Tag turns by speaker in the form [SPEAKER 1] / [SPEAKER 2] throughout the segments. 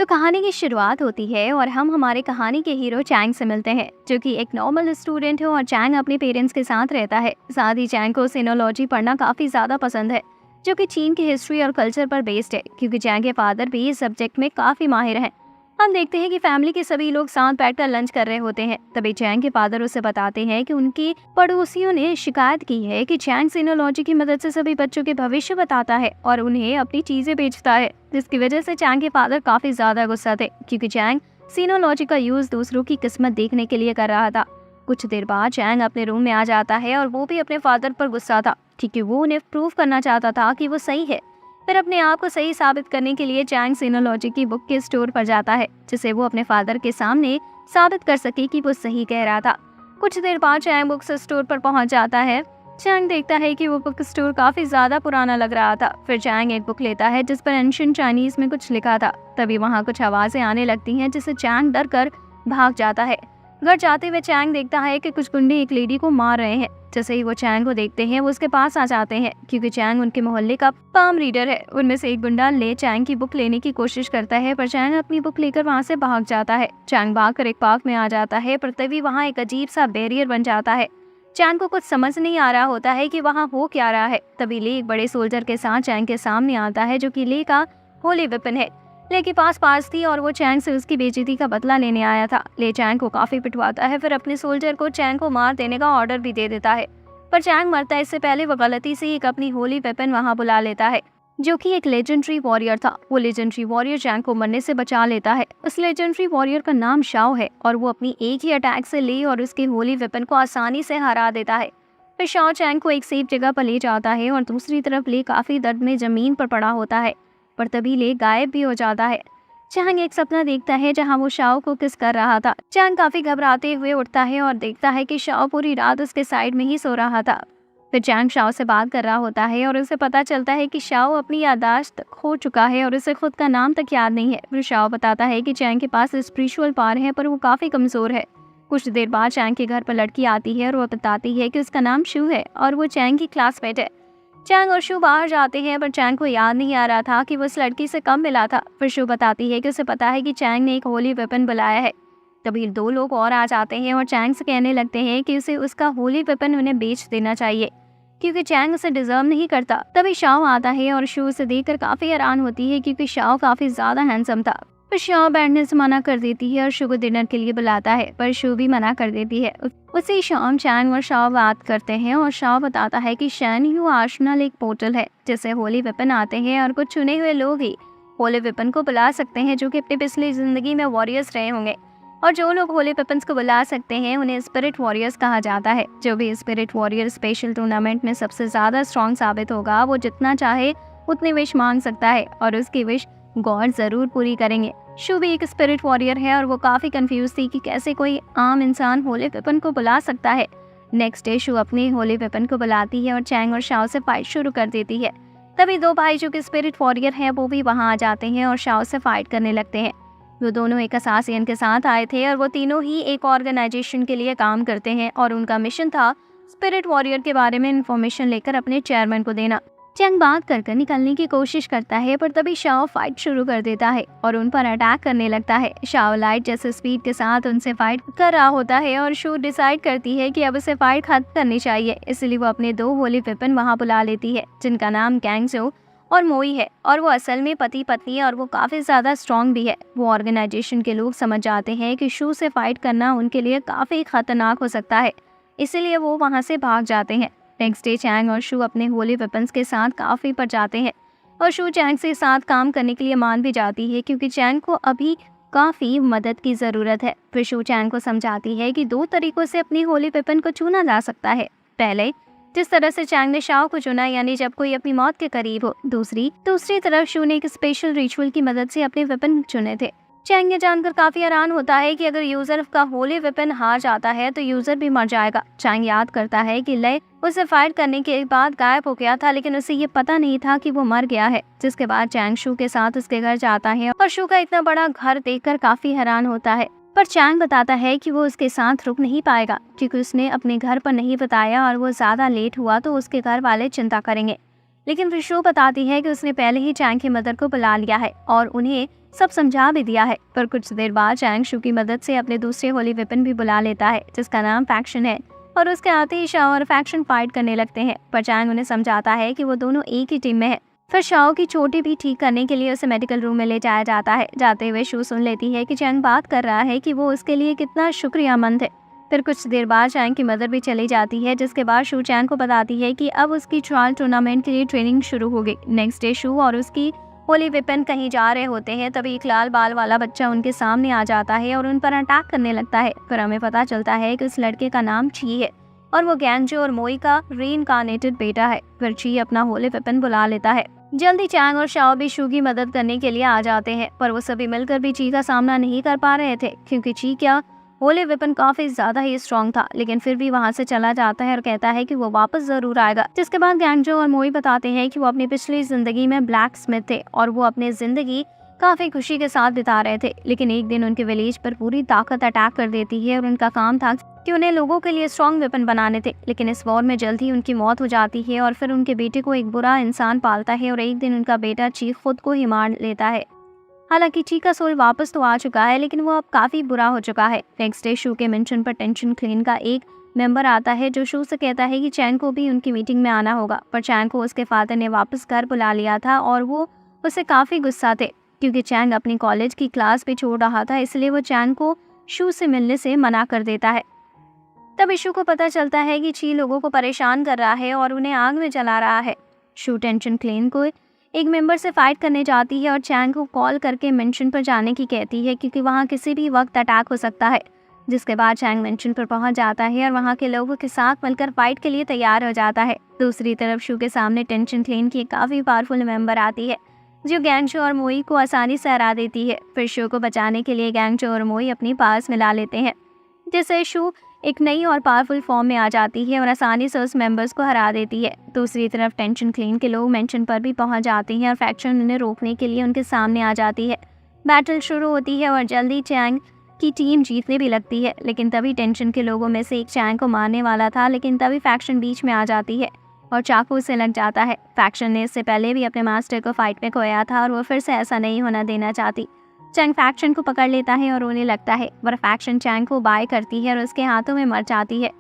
[SPEAKER 1] कहानी की शुरुआत होती है और हम हमारे कहानी के हीरो चैंग से मिलते हैं, जो कि एक नॉर्मल स्टूडेंट है और चैंग अपने पेरेंट्स के साथ रहता है। साथ ही चैंग को सिनोलॉजी पढ़ना काफी ज्यादा पसंद है, जो कि चीन की हिस्ट्री और कल्चर पर बेस्ड है, क्योंकि चैंग के फादर भी इस सब्जेक्ट में काफी माहिर हैं। हम देखते हैं कि फैमिली के सभी लोग साथ बैठकर लंच कर रहे होते हैं। तभी चैंग के फादर उसे बताते हैं कि उनकी पड़ोसियों ने शिकायत की है कि चैंग सिनोलॉजी की मदद से सभी बच्चों के भविष्य बताता है और उन्हें अपनी चीजें बेचता है, जिसकी वजह से चैंग के फादर काफी ज्यादा गुस्सा थे, क्योंकि चैंग सिनोलॉजी का यूज दूसरों की किस्मत देखने के लिए कर रहा था। कुछ देर बाद चैंग अपने रूम में आ जाता है और वो भी अपने फादर पर गुस्सा था, क्योंकि वो उन्हें प्रूव करना चाहता था कि वो सही है। फिर अपने आप को सही साबित करने के लिए चैंग सिनोलॉजी की बुक के स्टोर पर जाता है, जिसे वो अपने फादर के सामने साबित कर सके कि वो सही कह रहा था। कुछ देर बाद चैंग बुक स्टोर पर पहुंच जाता है। चैंग देखता है कि वो बुक स्टोर काफी ज्यादा पुराना लग रहा था। फिर चैंग एक बुक लेता है जिस पर एंशिएंट चाइनीज में कुछ लिखा था। तभी वहाँ कुछ आवाजें आने लगती हैं, जिससे चैंग डर कर भाग जाता है। घर जाते हुए चैंग देखता है कि कुछ गुंडे एक लेडी को मार रहे हैं। जैसे ही वो चैंग को देखते हैं, वो उसके पास आ जाते हैं, क्योंकि चैंग उनके मोहल्ले का पाम रीडर है। उनमें से एक गुंडा चैंग की बुक लेने की कोशिश करता है, पर चैंग अपनी बुक लेकर वहाँ से भाग जाता है। चैंग भागकर एक पार्क में आ जाता है, पर तभी वहाँ एक अजीब सा बैरियर बन जाता है। चैंग को कुछ समझ नहीं आ रहा होता है कि वहाँ हो क्या रहा है। तभी ले एक बड़े सोल्जर के साथ चैंग के सामने आता है, जो कि ले का होली वेपन है। ले के पास थी और वो चैंग से उसकी बेइज्जती का बदला लेने आया था। ले चैंग को काफी पिटवाता है, फिर अपने सोल्जर को चैंग को मार देने का ऑर्डर भी दे देता है। पर चैंग मरता है इससे पहले वो गलती से एक अपनी होली वेपन वहां बुला लेता है, जो कि एक लेजेंडरी वॉरियर था। वो लेजेंडरी वॉरियर चैंग को मरने से बचा लेता है। उस लेजेंडरी वॉरियर का नाम शाओ है और वो अपनी एक ही अटैक से ले और उसके होली वेपन को आसानी से हरा देता है। फिर शाओ चैंग को एक सेफ जगह पर ले जाता है और दूसरी तरफ ले काफी दर्द में जमीन पर पड़ा होता है, पर तभी ले गायब भी हो जाता है। चैंग एक सपना देखता है जहां वो शाओ को किस कर रहा था। चैंग काफी घबराते हुए उठता है और देखता है कि शाओ पूरी रात उसके साइड में ही सो रहा था। फिर चैंग शाओ से बात कर रहा होता है और उसे पता चलता है कि शाओ अपनी याददाश्त खो चुका है और उसे खुद का नाम तक याद नहीं है। फिर शाओ बताता है कि चैंग के पास स्पिरिचुअल पावर है, पर वो काफी कमजोर है। कुछ देर बाद चैंग के घर पर लड़की आती है और वो बताती है कि उसका नाम शू है और वो चैंग की क्लासमेट है। चैंग और शू बाहर जाते हैं, पर चैंग को याद नहीं आ रहा था कि वो उस लड़की से कब मिला था। फिर शू बताती है कि उसे पता है कि चैंग ने एक होली वेपन बुलाया है। तभी दो लोग और आ जाते हैं और चैंग से कहने लगते हैं कि उसे उसका होली वेपन उन्हें बेच देना चाहिए, क्योंकि चैंग उसे डिजर्व नहीं करता। तभी शाओ आता है और शू उसे देखकर काफी हैरान होती है, क्योंकि शाओ काफी ज्यादा हैंडसम था। फिर शाओ बैठने से मना कर देती है और शू को डिनर के लिए बुलाता है, पर शू भी मना कर देती है। उसी शाम चैंग और शाओ बात करते हैं और शाओ बताता है कि शैन यू आर्शनल एक पोर्टल है, जिससे होली वेपन आते हैं और कुछ चुने हुए लोग ही होली वेपन को बुला सकते हैं, जो कि अपनी पिछली जिंदगी में वॉरियर्स रहे होंगे। और जो लोग होली वेपन्स को बुला सकते हैं उन्हें स्पिरिट वॉरियर्स कहा जाता है। जो भी स्पिरिट वॉरियर स्पेशल टूर्नामेंट में सबसे ज्यादा स्ट्रॉन्ग साबित होगा, वो जितना चाहे उतने विश मांग सकता है और उसकी विश गॉड जरूर पूरी करेंगे। शू भी एक स्पिरिट वॉरियर है और वो काफी कंफ्यूज थी कि कैसे कोई आम इंसान होली वेपन को बुला सकता है। नेक्स्ट डे शू अपनी होली वेपन को बुलाती है और चैंग और शाओ से फाइट शुरू कर देती है। तभी दो भाई जो कि स्पिरिट वॉरियर है वो भी वहां आ जाते हैं और शाओ से फाइट करने लगते हैं। वो दोनों एक असासियन के साथ आए थे और वो तीनों ही एक ऑर्गेनाइजेशन के लिए काम करते हैं और उनका मिशन था स्पिरिट वॉरियर के बारे में इंफॉर्मेशन लेकर अपने चेयरमैन को देना। चैंग बात कर निकलने की कोशिश करता है, पर तभी शाओ फाइट शुरू कर देता है और उन पर अटैक करने लगता है। शाओ लाइट जैसे स्पीड के साथ उनसे फाइट कर रहा होता है और शू डिसाइड करती है कि अब उसे फाइट खत्म करनी चाहिए, इसलिए वो अपने दो होली वेपन वहां बुला लेती है, जिनका नाम गैंगजो और मोई है। और वो असल में पति पत्नी और वो काफी ज्यादा स्ट्रॉन्ग भी है। वो ऑर्गेनाइजेशन के लोग समझ जाते हैं कि शू से फाइट करना उनके लिए काफी खतरनाक हो सकता है, इसीलिए वो वहां से भाग जाते हैं। नेक्स्ट डे चैंग और शू अपने होली वेपन्स के साथ काफी पर जाते हैं और शू चैंग से साथ काम करने के लिए मान भी जाती है, क्योंकि चैंग को अभी काफी मदद की जरूरत है। फिर शू चैंग को समझाती है कि दो तरीकों से अपनी होली वेपन को चुना जा सकता है। पहले जिस तरह से चैंग ने शाओ को चुना, यानी जब कोई अपनी मौत के करीब हो। दूसरी तरफ शू ने एक स्पेशल रिचुअल की मदद से अपने वेपन चुने थे। चैंग ये जानकर काफी हैरान होता है कि अगर यूजर का होली वेपन हार जाता है तो यूजर भी मर जाएगा। चैंग याद करता है कि लय उसे फाइट करने के बाद गायब हो गया था, लेकिन उसे ये पता नहीं था कि वो मर गया है। जिसके बाद चैंग शू के साथ उसके घर जाता है और शू का इतना बड़ा घर देखकर काफी हैरान होता है। पर चैंग बताता है कि वो उसके साथ रुक नहीं पाएगा, क्योंकि उसने अपने घर पर नहीं बताया और वो ज्यादा लेट हुआ तो उसके घर वाले चिंता करेंगे। लेकिन फिर शू बताती है कि उसने पहले ही चैंग की मदर को बुला लिया है और उन्हें सब समझा भी दिया है। पर कुछ देर बाद चैंग शू की मदद से अपने दूसरे होली वेपन भी बुला लेता है जिसका नाम फैक्शन है, और उसके आते ही शाओ और फैक्शन फाइट करने लगते हैं। पर चैंग उन्हें समझाता है कि वो दोनों एक ही टीम में है। फिर शाओ की चोटी भी ठीक करने के लिए उसे मेडिकल रूम में ले जाया जाता है। जाते हुए शू सुन लेती है कि चैंग बात कर रहा है कि वो उसके लिए कितना शुक्रियामंद है। फिर कुछ देर बाद चैंग की मदर भी चली जाती है, जिसके बाद शू चैंग को बताती है कि अब उसकी ट्रायल टूर्नामेंट के लिए ट्रेनिंग शुरू हो गई। नेक्स्ट डे शू और उसकी होली वेपन कहीं जा रहे होते हैं, तभी एक लाल बाल वाला बच्चा उनके सामने आ जाता है और उन पर अटैक करने लगता है। फिर हमें पता चलता है कि उस लड़के का नाम ची है और वो गैंगजो और मोई का रीइंकार्नेटेड बेटा है। फिर ची अपना होली वेपन बुला लेता है। जल्दी चैंग और शाओ भी शू की मदद करने के लिए आ जाते हैं, पर वो सभी मिलकर भी ची का सामना नहीं कर पा रहे थे क्योंकि ची क्या होली वेपन काफी ज्यादा ही स्ट्रॉन्ग था। लेकिन फिर भी वहां से चला जाता है और कहता है कि वो वापस जरूर आएगा। जिसके बाद गैंगजो और मोई बताते हैं कि वो अपनी पिछली जिंदगी में ब्लैक स्मिथ थे और वो अपनी जिंदगी काफी खुशी के साथ बिता रहे थे। लेकिन एक दिन उनके विलेज पर पूरी ताकत अटैक कर देती है और उनका काम था कि उन्हें लोगों के लिए स्ट्रॉन्ग वेपन बनाने थे। लेकिन इस वॉर में जल्द ही उनकी मौत हो जाती है और फिर उनके बेटे को एक बुरा इंसान पालता है और एक दिन उनका बेटा ची खुद को ही मार लेता है। हालांकि ची का सोल वापस तो आ चुका है, लेकिन वो अब काफी बुरा हो चुका है। नेक्स्ट डे शू के मेंशन पर टेंशन क्लीन का एक मेंबर आता है जो शू से कहता है कि चैंग को भी उनकी मीटिंग में आना होगा। पर चैंग को उसके फादर ने वापस घर बुला लिया था और वो उससे काफी गुस्सा थे क्योंकि चैंग अपनी कॉलेज की क्लास भी छोड़ रहा था, इसलिए वो चैंग को शू से मिलने से मना कर देता है। तब शू को पता चलता है कि ची लोगों को परेशान कर रहा है और उन्हें आग में जला रहा है। शू टेंशन क्लीन को एक मेंबर से फाइट करने जाती है और चैंग को कॉल करके मेंशन पर जाने की कहती है क्योंकि वहां किसी भी वक्त अटैक हो सकता है। जिसके बाद चैंग मेंशन पर पहुंच जाता है और वहां के लोगों के साथ मिलकर फाइट के लिए तैयार हो जाता है। दूसरी तरफ शू के सामने टेंशन क्लीन की काफी पावरफुल मेंबर आती है जो गैंगजो और मोई को आसानी से हरा देती है। फिर शू को बचाने के लिए गैंगजो और मोई अपनी पास मिला लेते हैं, जिससे शू एक नई और पावरफुल फॉर्म में आ जाती है और आसानी से उस मेंबर्स को हरा देती है। दूसरी तरफ टेंशन क्लीन के लोग मेंशन पर भी पहुंच जाते हैं और फैक्शन उन्हें रोकने के लिए उनके सामने आ जाती है। बैटल शुरू होती है और जल्दी चैंग की टीम जीतने भी लगती है। लेकिन तभी टेंशन के लोगों में से एक चैंग को मारने वाला था, लेकिन तभी फैक्शन बीच में आ जाती है और चाकू से लग जाता है। फैक्शन ने इससे पहले भी अपने मास्टर को फाइट में खोया था और वो फिर से ऐसा नहीं होना देना चाहती। चैंग फैक्शन को पकड़ लेता है और रोने लगता है, पर फैक्शन चैंग को बाय करती है और उसके हाथों में मर जाती है।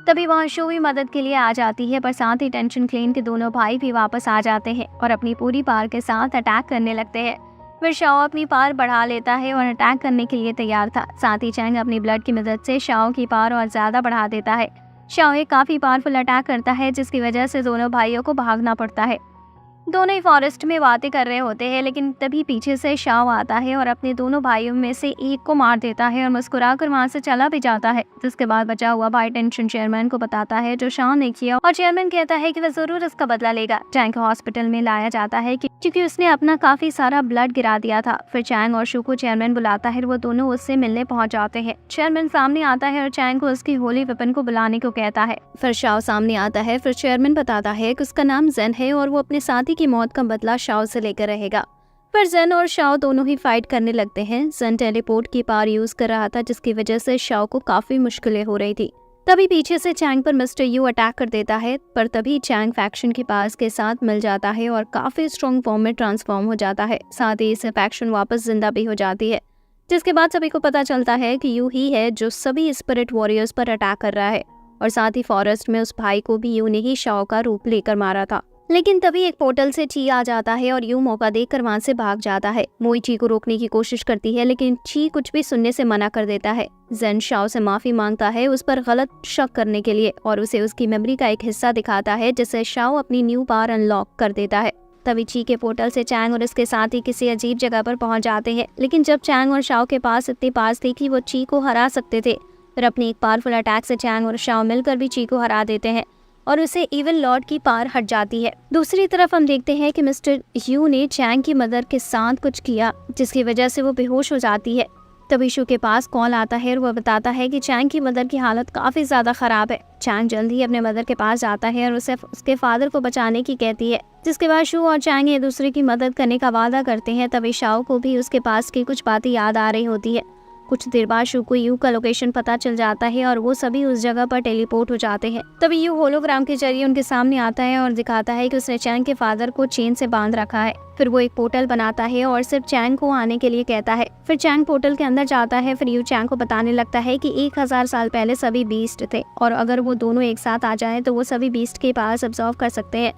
[SPEAKER 1] तभी वहाँ शू भी मदद के लिए आ जाती है, पर साथ ही टेंशन क्लीन के दोनों भाई भी वापस आ जाते हैं और अपनी पूरी पावर के साथ अटैक करने लगते हैं। फिर शाओ अपनी पावर बढ़ा लेता है और अटैक करने के लिए तैयार था। साथ ही चैंग अपनी ब्लड की मदद से शाओ की पावर और ज्यादा बढ़ा देता है। शाओ एक काफी पावरफुल अटैक करता है जिसकी वजह से दोनों भाइयों को भागना पड़ता है। दोनों ही फॉरेस्ट में बातें कर रहे होते हैं, लेकिन तभी पीछे से शाओ आता है और अपने दोनों भाइयों में से एक को मार देता है और मुस्कुराकर वहां से चला भी जाता है। जिसके बाद बचा हुआ भाई टेंशन चेयरमैन को बताता है जो शाओ ने किया, और चेयरमैन कहता है कि वह जरूर इसका बदला लेगा। चैंग को हॉस्पिटल में लाया जाता है क्योंकि उसने अपना काफी सारा ब्लड गिरा दिया था। फिर चैंग और शू को चेयरमैन बुलाता है, वो दोनों उससे मिलने पहुंच जाते हैं। चेयरमैन सामने आता है और चैंग को उसकी होली वेपन को बुलाने को कहता है। फिर शाओ सामने आता है। फिर चेयरमैन बताता है कि उसका नाम जेन है और वो अपने साथी की मौत का बदला शाओ से लेकर रहेगा। फिर जेन और शाओ दोनों ही फाइट करने लगते हैं। जेन टेलीपोर्ट की पावर यूज कर रहा था, जिसकी वजह से शाओ को काफी मुश्किलें हो रही थी। तभी पीछे से चैंग पर मिस्टर यू अटैक कर देता है, पर तभी चैंग फैक्शन के पास के साथ मिल जाता है और काफी स्ट्रॉन्ग फॉर्म में ट्रांसफॉर्म हो जाता है। साथ ही इससे फैक्शन वापस जिंदा भी हो जाती है, जिसके बाद सभी को पता चलता है कि यू ही है जो सभी स्पिरिट वॉरियर्स पर अटैक कर रहा है, और साथ ही फॉरेस्ट में उस भाई को भी यू ने ही शाओ का रूप लेकर मारा था। लेकिन तभी एक पोर्टल से ची आ जाता है और यू मौका देखकर वहां से भाग जाता है। मोई ची को रोकने की कोशिश करती है, लेकिन ची कुछ भी सुनने से मना कर देता है। जेन शाओ से माफी मांगता है उस पर गलत शक करने के लिए, और उसे उसकी मेमोरी का एक हिस्सा दिखाता है जिससे शाओ अपनी न्यू पावर अनलॉक कर देता है। तभी ची के पोर्टल से चैंग और इसके साथ ही किसी अजीब जगह पर पहुंच जाते हैं। लेकिन जब चैंग और शाओ के पास इतनी पास थी कि वो ची को हरा सकते थे, फिर अपनी एक पावरफुल अटैक से चैंग और शाओ मिलकर भी ची को हरा देते हैं और उसे इविल लॉर्ड की पावर हट जाती है। दूसरी तरफ हम देखते हैं कि मिस्टर यू ने चैंग की मदर के साथ कुछ किया, जिसकी वजह से वो बेहोश हो जाती है। तभी शू के पास कॉल आता है और वह बताता है कि चैंग की मदर की हालत काफी ज्यादा खराब है। चैंग जल्द ही अपने मदर के पास जाता है और उसे उसके फादर को बचाने की कहती है, जिसके बाद शू और चैंग एक दूसरे की मदद करने का वादा करते हैं। तभी शाओ को भी उसके पास की कुछ बातें याद आ रही होती है कुछ देर बाद शू को यू का लोकेशन पता चल जाता है और वो सभी उस जगह पर टेलीपोर्ट हो जाते हैं। तभी यू होलोग्राम के जरिए उनके सामने आता है और दिखाता है कि उसने चैंग के फादर को चेन से बांध रखा है। फिर वो एक पोर्टल बनाता है और सिर्फ चैंग को आने के लिए कहता है। फिर चैंग पोर्टल के अंदर जाता है। फिर यू चैंग को बताने लगता है कि 1000 साल पहले सभी बीस्ट थे और अगर वो दोनों एक साथ आ जाएं तो वो सभी बीस्ट के पास अब्सॉर्ब कर सकते हैं।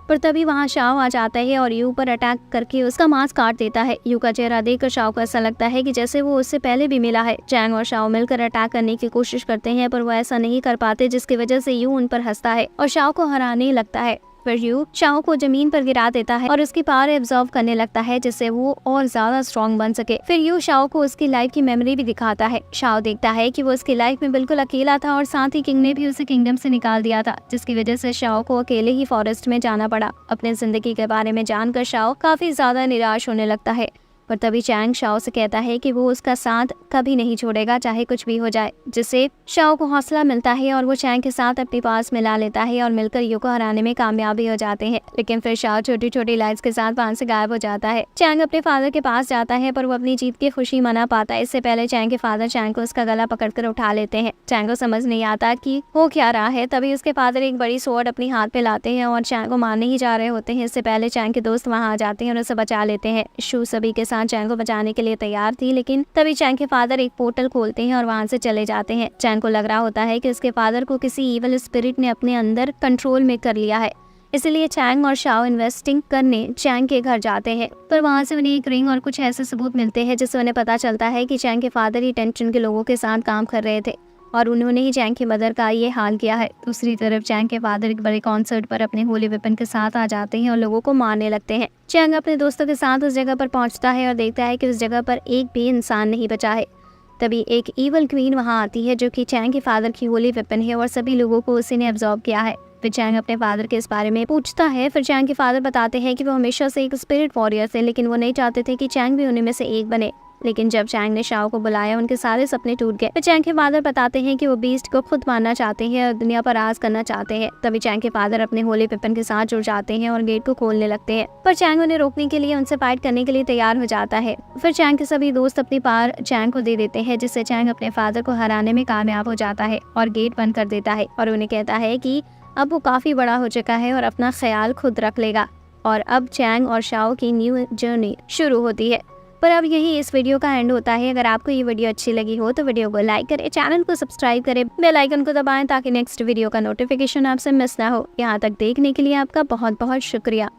[SPEAKER 1] पर तभी वहाँ शाओ आ जाता है और यू पर अटैक करके उसका मांस काट देता है। यू का चेहरा देखकर शाओ को ऐसा लगता है कि जैसे वो उससे पहले भी मिला है। चैंग और शाओ मिलकर अटैक करने की कोशिश करते हैं पर वो ऐसा नहीं कर पाते, जिसकी वजह से यू उन पर हंसता है और शाओ को हराने लगता है। फिर यू शाओ को जमीन पर गिरा देता है और उसकी पावर एब्जॉर्ब करने लगता है जिससे वो और ज्यादा स्ट्रॉन्ग बन सके। फिर यू शाओ को उसकी लाइफ की मेमोरी भी दिखाता है। शाओ देखता है कि वो उसकी लाइफ में बिल्कुल अकेला था और साथ ही किंग ने भी उसे किंगडम से निकाल दिया था, जिसकी वजह से शाओ को अकेले ही फॉरेस्ट में जाना पड़ा। अपने जिंदगी के बारे में जानकर शाओ काफी ज्यादा निराश होने लगता है। पर तभी चैंग शाओ से कहता है कि वो उसका साथ कभी नहीं छोड़ेगा, चाहे कुछ भी हो जाए, जिससे शाओ को हौसला मिलता है और वो चैंग के साथ अपने पास मिला लेता है और मिलकर यू को हराने में कामयाब भी हो जाते हैं। लेकिन फिर शाओ छोटी छोटी लाइट्स के साथ वहां से गायब हो जाता है। चैंग अपने फादर के पास जाता है पर वो अपनी जीत की खुशी मना पाता है। इससे पहले चैंग के फादर चैंग को उसका गला पकड़कर उठा लेते हैं। चैंग को समझ नहीं आता कि हो क्या रहा है। तभी उसके फादर एक बड़ी स्वॉर्ड अपनी हाथ पे लाते हैं और चैंग को मारने ही जा रहे होते हैं। इससे पहले चैंग के दोस्त वहाँ आ जाते हैं और उसे बचा लेते हैं। शू सभी के साथ चैंग को बचाने के लिए तैयार थी, लेकिन तभी चैंग के फादर एक पोर्टल खोलते हैं और वहां से चले जाते हैं। चैंग को लग रहा होता है कि उसके फादर को किसी इविल स्पिरिट ने अपने अंदर कंट्रोल में कर लिया है, इसलिए चैंग और शाओ इन्वेस्टिंग करने चैंग के घर जाते हैं। पर वहां से उन्हें एक रिंग और कुछ ऐसे सबूत मिलते हैं जिससे उन्हें पता चलता है कि चैंग के फादर ही टेंशन के लोगों के साथ काम कर रहे थे और उन्होंने ही चैंग की मदर का ये हाल किया है। दूसरी तरफ चैंग के फादर एक बड़े कॉन्सर्ट पर अपने होली वेपन के साथ आ जाते हैं और लोगों को मारने लगते हैं। चैंग अपने दोस्तों के साथ उस जगह पर पहुंचता है और देखता है कि उस जगह पर एक भी इंसान नहीं बचा है। तभी एक ईवल क्वीन वहां आती है जो कि चैंग के फादर की होली वेपन है और सभी लोगों को उसी ने अब्सॉर्ब किया है। फिर चैंग अपने फादर के इस बारे में पूछता है। फिर चैंग के फादर बताते हैं कि वो हमेशा से एक स्पिरिट वॉरियर थे, लेकिन वो नहीं चाहते थे कि चैंग भी उन्हीं में से एक बने। लेकिन जब चैंग ने शाओ को बुलाया उनके सारे सपने टूट गए। फिर चैंग के फादर बताते हैं कि वो बीस्ट को खुद मारना चाहते हैं और दुनिया पर राज करना चाहते हैं। तभी चैंग के फादर अपने होली वेपन के साथ जुड़ जाते हैं और गेट को खोलने लगते हैं, पर चैंग उन्हें रोकने के लिए उनसे फाइट करने के लिए तैयार हो जाता है। फिर चैंग के सभी दोस्त अपनी पावर चैंग को दे देते हैं, जिससे चैंग अपने फादर को हराने में कामयाब हो जाता है और गेट बंद कर देता है और उन्हें कहता है कि अब वो काफी बड़ा हो चुका है और अपना ख्याल खुद रख लेगा। और अब चैंग और शाओ की न्यू जर्नी शुरू होती है। पर अब यही इस वीडियो का एंड होता है। अगर आपको ये वीडियो अच्छी लगी हो तो वीडियो को लाइक करें, चैनल को सब्सक्राइब करें, बेल आइकन को दबाएं ताकि नेक्स्ट वीडियो का नोटिफिकेशन आपसे मिस ना हो। यहाँ तक देखने के लिए आपका बहुत बहुत शुक्रिया।